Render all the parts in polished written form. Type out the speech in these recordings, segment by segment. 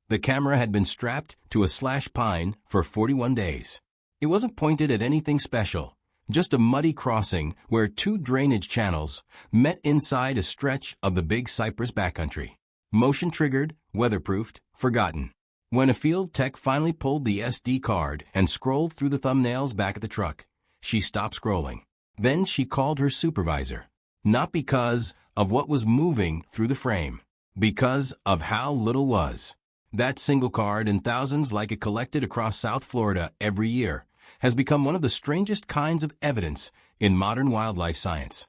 The camera had been strapped to a slash pine for 41 days. It wasn't pointed at anything special, just a muddy crossing where two drainage channels met inside a stretch of the Big Cypress backcountry. Motion-triggered, weatherproofed, forgotten. When a field tech finally pulled the SD card and scrolled through the thumbnails back at the truck, she stopped scrolling. Then she called her supervisor. Not because of what was moving through the frame, because of how little was. That single card and thousands like it collected across South Florida every year has become one of the strangest kinds of evidence in modern wildlife science.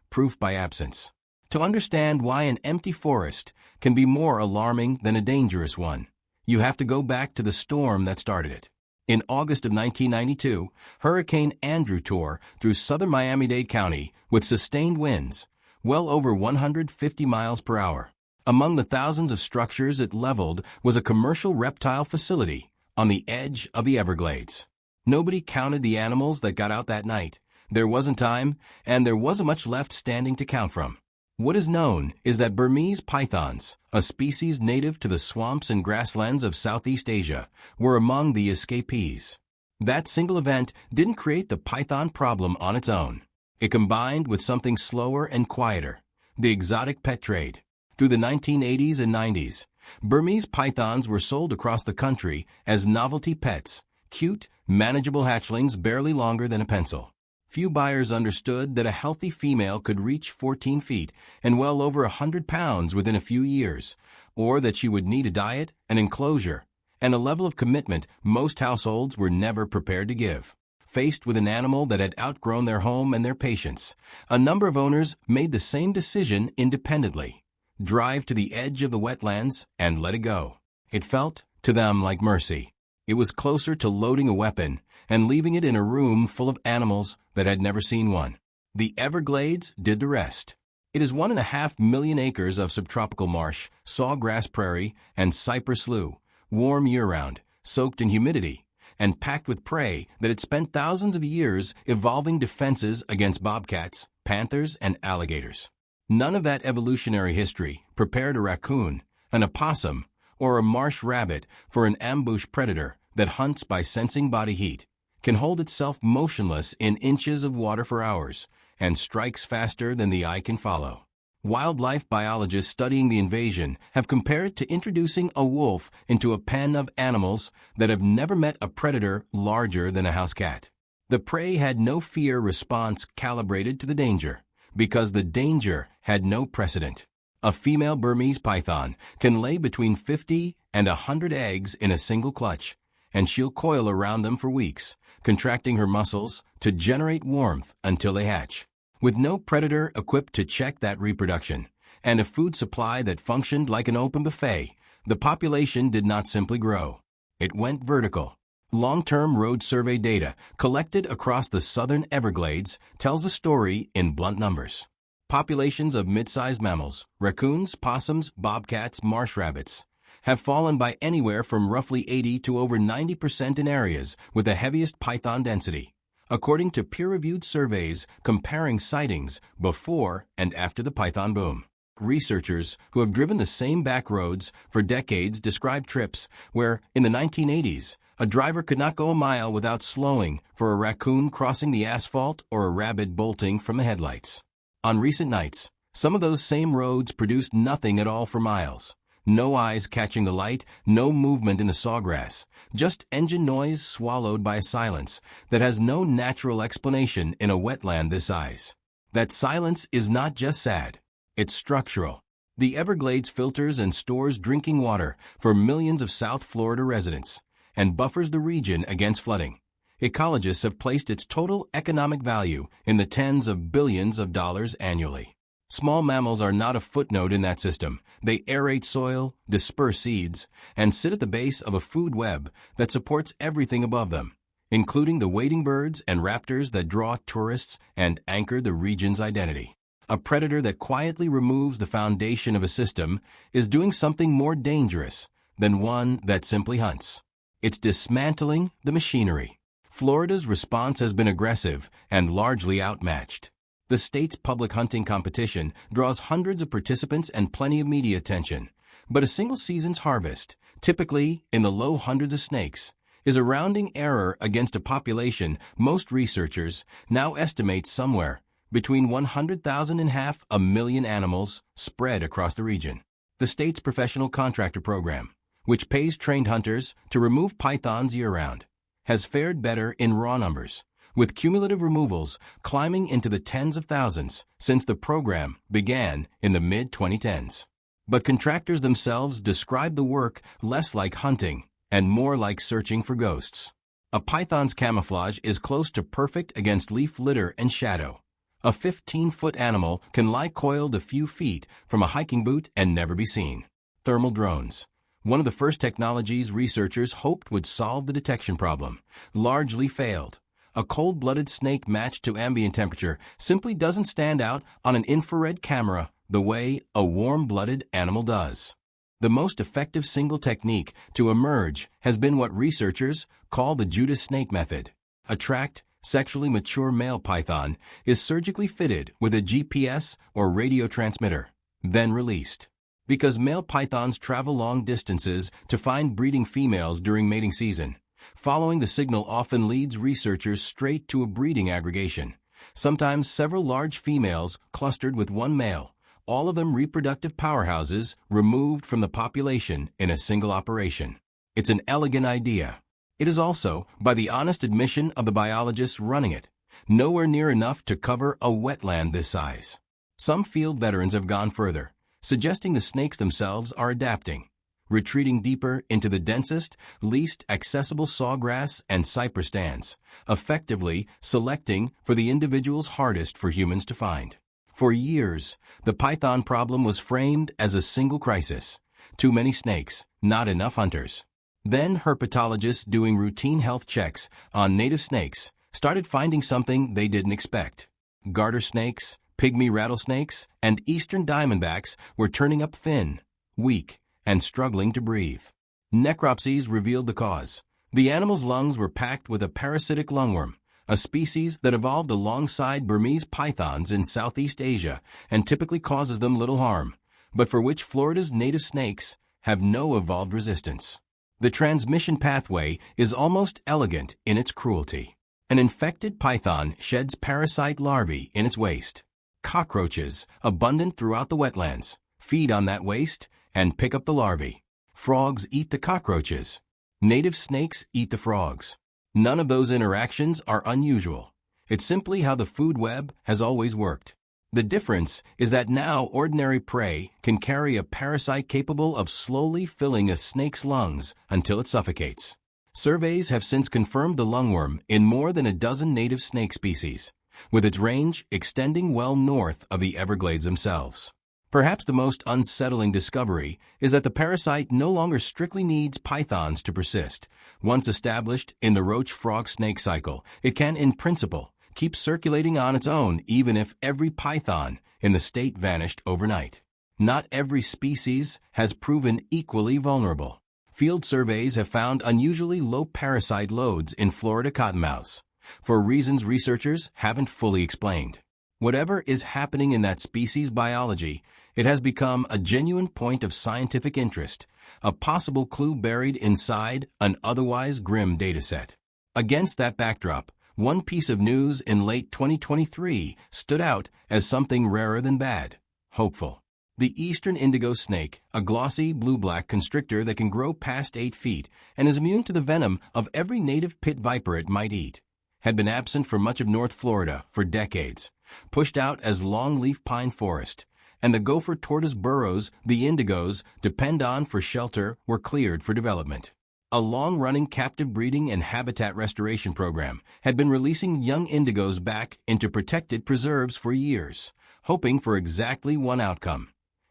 Proof by absence. To understand why an empty forest can be more alarming than a dangerous one, you have to go back to the storm that started it. In August of 1992, Hurricane Andrew tore through southern Miami-Dade County with sustained winds, well over 150 miles per hour. Among the thousands of structures it leveled was a commercial reptile facility on the edge of the Everglades. Nobody counted the animals that got out that night. There wasn't time, and there wasn't much left standing to count from. What is known is that Burmese pythons, a species native to the swamps and grasslands of Southeast Asia, were among the escapees. That single event didn't create the python problem on its own. It combined with something slower and quieter, the exotic pet trade. Through the 1980s and 90s, Burmese pythons were sold across the country as novelty pets, cute, manageable hatchlings barely longer than a pencil. Few buyers understood that a healthy female could reach 14 feet and well over 100 pounds within a few years, or that she would need a diet, an enclosure, and a level of commitment most households were never prepared to give. Faced with an animal that had outgrown their home and their patience, a number of owners made the same decision independently. Drive to the edge of the wetlands and let it go. It felt, to them, like mercy. It was closer to loading a weapon and leaving it in a room full of animals that had never seen one. The Everglades did the rest. It is 1.5 million acres of subtropical marsh, sawgrass prairie, and cypress slough, warm year-round, soaked in humidity, and packed with prey that had spent thousands of years evolving defenses against bobcats, panthers, and alligators. None of that evolutionary history prepared a raccoon, an opossum, or a marsh rabbit for an ambush predator that hunts by sensing body heat, can hold itself motionless in inches of water for hours, and strikes faster than the eye can follow. Wildlife biologists studying the invasion have compared it to introducing a wolf into a pen of animals that have never met a predator larger than a house cat. The prey had no fear response calibrated to the danger, because the danger had no precedent. A female Burmese python can lay between 50 and 100 eggs in a single clutch, and she'll coil around them for weeks, contracting her muscles to generate warmth until they hatch. With no predator equipped to check that reproduction, and a food supply that functioned like an open buffet, the population did not simply grow. It went vertical. Long-term road survey data collected across the southern Everglades tells a story in blunt numbers. Populations of mid-sized mammals, raccoons, possums, bobcats, marsh rabbits, have fallen by anywhere from roughly 80 to over 90% in areas with the heaviest python density, according to peer-reviewed surveys comparing sightings before and after the python boom. Researchers who have driven the same back roads for decades describe trips where, in the 1980s, a driver could not go a mile without slowing for a raccoon crossing the asphalt or a rabbit bolting from the headlights. On recent nights, some of those same roads produced nothing at all for miles. No eyes catching the light, no movement in the sawgrass, just engine noise swallowed by a silence that has no natural explanation in a wetland this size. That silence is not just sad, it's structural. The Everglades filters and stores drinking water for millions of South Florida residents and buffers the region against flooding. Ecologists have placed its total economic value in the tens of billions of dollars annually. Small mammals are not a footnote in that system. They aerate soil, disperse seeds, and sit at the base of a food web that supports everything above them, including the wading birds and raptors that draw tourists and anchor the region's identity. A predator that quietly removes the foundation of a system is doing something more dangerous than one that simply hunts. It's dismantling the machinery. Florida's response has been aggressive and largely outmatched. The state's public hunting competition draws hundreds of participants and plenty of media attention, But a single season's harvest, typically in the low hundreds of snakes, is a rounding error against a population most researchers now estimate somewhere between 100,000 and half a million animals spread across the region. The state's professional contractor program, which pays trained hunters to remove pythons year-round, has fared better in raw numbers, with cumulative removals climbing into the tens of thousands since the program began in the mid-2010s. But contractors themselves describe the work less like hunting and more like searching for ghosts. A python's camouflage is close to perfect against leaf litter and shadow. A 15-foot animal can lie coiled a few feet from a hiking boot and never be seen. Thermal drones, one of the first technologies researchers hoped would solve the detection problem, largely failed. A cold-blooded snake matched to ambient temperature simply doesn't stand out on an infrared camera the way a warm-blooded animal does. The most effective single technique to emerge has been what researchers call the Judas snake method. A tracked, sexually mature male python is surgically fitted with a GPS or radio transmitter, then released. Because male pythons travel long distances to find breeding females during mating season, following the signal often leads researchers straight to a breeding aggregation, sometimes several large females clustered with one male, all of them reproductive powerhouses removed from the population in a single operation. It's an elegant idea. It is also, by the honest admission of the biologists running it, nowhere near enough to cover a wetland this size. Some field veterans have gone further, suggesting the snakes themselves are adapting, retreating deeper into the densest, least accessible sawgrass and cypress stands, effectively selecting for the individuals hardest for humans to find. For years, the python problem was framed as a single crisis: too many snakes, not enough hunters. Then herpetologists doing routine health checks on native snakes started finding something they didn't expect. Garter snakes, pygmy rattlesnakes, and eastern diamondbacks were turning up thin, weak, and struggling to breathe. Necropsies revealed the cause. The animal's lungs were packed with a parasitic lungworm, a species that evolved alongside Burmese pythons in Southeast Asia and typically causes them little harm, but for which Florida's native snakes have no evolved resistance. The transmission pathway is almost elegant in its cruelty. An infected python sheds parasite larvae in its waste. Cockroaches, abundant throughout the wetlands, feed on that waste and pick up the larvae. Frogs eat the cockroaches. Native snakes eat the frogs. None of those interactions are unusual. It's simply how the food web has always worked. The difference is that now ordinary prey can carry a parasite capable of slowly filling a snake's lungs until it suffocates. Surveys have since confirmed the lungworm in more than a dozen native snake species, with its range extending well north of the Everglades themselves. Perhaps the most unsettling discovery is that the parasite no longer strictly needs pythons to persist. Once established in the roach-frog-snake cycle, it can, in principle, keep circulating on its own even if every python in the state vanished overnight. Not every species has proven equally vulnerable. Field surveys have found unusually low parasite loads in Florida cottonmouths, for reasons researchers haven't fully explained. Whatever is happening in that species' biology, it has become a genuine point of scientific interest, a possible clue buried inside an otherwise grim dataset. Against that backdrop, one piece of news in late 2023 stood out as something rarer than bad: hopeful. The eastern indigo snake, a glossy blue-black constrictor that can grow past 8 feet and is immune to the venom of every native pit viper it might eat, had been absent from much of North Florida for decades, pushed out as longleaf pine forest, and the gopher tortoise burrows the indigos depend on for shelter were cleared for development. A long-running captive breeding and habitat restoration program had been releasing young indigos back into protected preserves for years, hoping for exactly one outcome: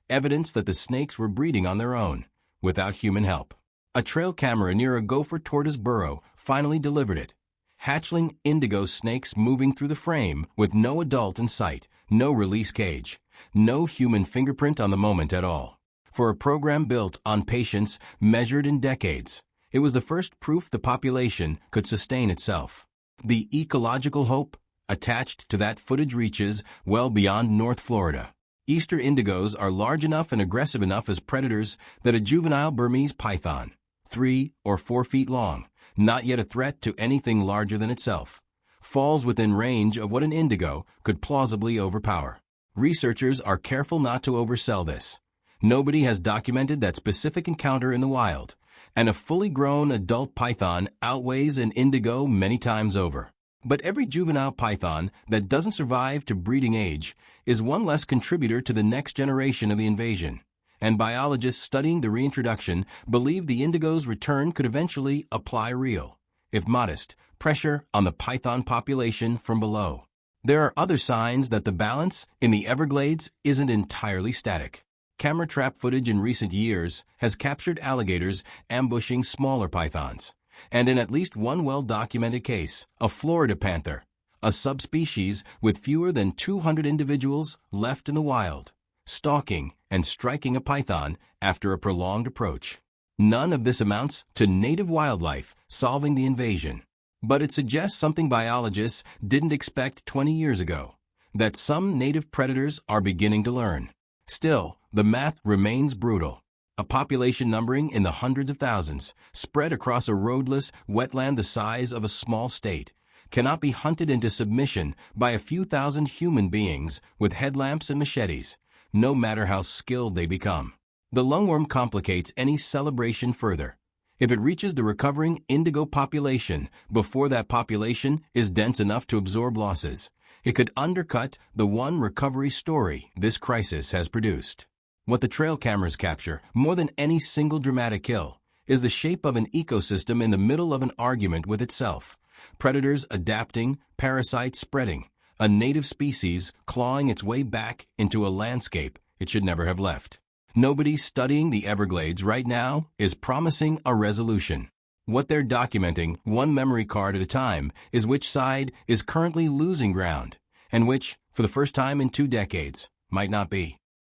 evidence that the snakes were breeding on their own, without human help. A trail camera near a gopher tortoise burrow finally delivered it. Hatchling indigo snakes moving through the frame with no adult in sight, no release cage, no human fingerprint on the moment at all. For a program built on patience measured in decades, it was the first proof the population could sustain itself. The ecological hope attached to that footage reaches well beyond North Florida. Eastern indigos are large enough and aggressive enough as predators that a juvenile Burmese python, 3 or 4 feet long, not yet a threat to anything larger than itself, falls within range of what an indigo could plausibly overpower. Researchers are careful not to oversell this. Nobody has documented that specific encounter in the wild, and a fully grown adult python outweighs an indigo many times over. But every juvenile python that doesn't survive to breeding age is one less contributor to the next generation of the invasion, and biologists studying the reintroduction believe the indigo's return could eventually apply real, if modest, pressure on the python population from below. There are other signs that the balance in the Everglades isn't entirely static. Camera trap footage in recent years has captured alligators ambushing smaller pythons, and in at least one well-documented case, a Florida panther, a subspecies with fewer than 200 individuals left in the wild, stalking and striking a python after a prolonged approach. None of this amounts to native wildlife solving the invasion, but it suggests something biologists didn't expect 20 years ago, that some native predators are beginning to learn. Still, the math remains brutal. A population numbering in the hundreds of thousands, spread across a roadless wetland the size of a small state, cannot be hunted into submission by a few thousand human beings with headlamps and machetes, no matter how skilled they become. The lungworm complicates any celebration further. If it reaches the recovering indigo population before that population is dense enough to absorb losses, it could undercut the one recovery story this crisis has produced. What the trail cameras capture, more than any single dramatic kill, is the shape of an ecosystem in the middle of an argument with itself. Predators adapting, parasites spreading, a native species clawing its way back into a landscape it should never have left. Nobody studying the Everglades right now is promising a resolution. What they're documenting, one memory card at a time, is which side is currently losing ground, and which, for the first time in 2 decades, might not be.